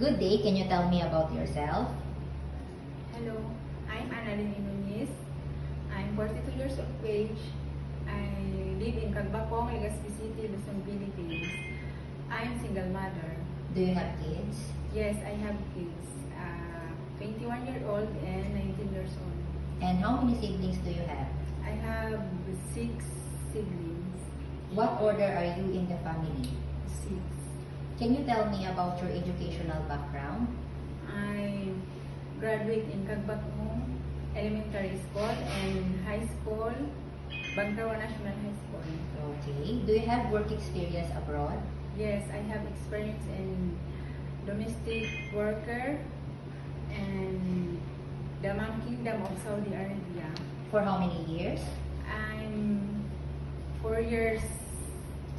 Good day. Can you tell me about yourself? Hello, I'm Annalyn Nunez. I'm 42 years of age. I live in Cagbacong, Legazpi City, Luzon, Philippines. I'm single mother. Do you have kids? Yes, I have kids. 21-year-old and 19 years old. And how many siblings do you have? I have 6 siblings. What order are you in the family? 6. Can you tell me about your educational background? I graduate in Cagbacong Elementary School and High School, Bangkawa National High School. Okay. Do you have work experience abroad? Yes, I have experience in domestic worker and the Kingdom of Saudi Arabia. For how many years? I'm 4 years.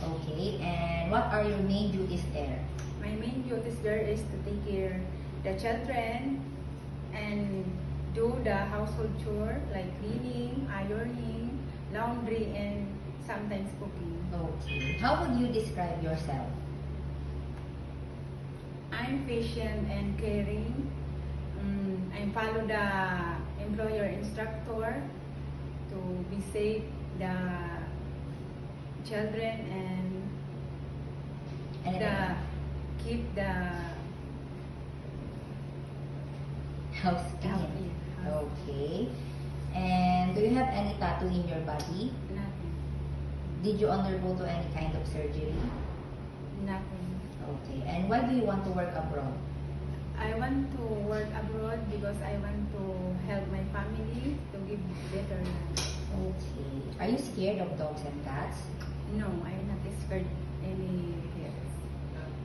Okay. And what are your main duties there? My main duties there is to take care the children and do the household chore like cleaning, ironing, laundry, and sometimes cooking. Okay. How would you describe yourself? I'm patient and caring. I follow the employer instructor to be safe the children and keep the House clean. Okay. And do you have any tattoo in your body? Nothing. Did you undergo to any kind of surgery? Nothing. Okay. And why do you want to work abroad? I want to work abroad because I want to help my family to give better life. Okay. Are you scared of dogs and cats? No, I'm not scared any pets.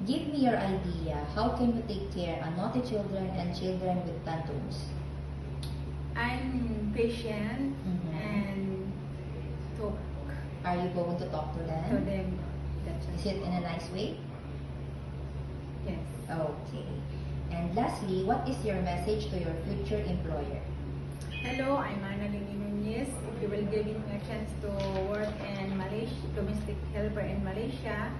Give me your idea. How can you take care of naughty children and children with tantrums? I'm patient and talk Are you going to talk to to them? them. That's Is it in a nice way? Yes. Okay. And lastly, what is your message to your future employer? Hello, I'm Annalyn Nunez. If you will give me a chance to work in Malaysia, domestic helper in Malaysia,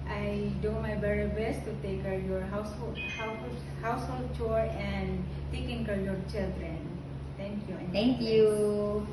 I do my very best to take care of your household chore and taking care of your children. Thank you. Thank you.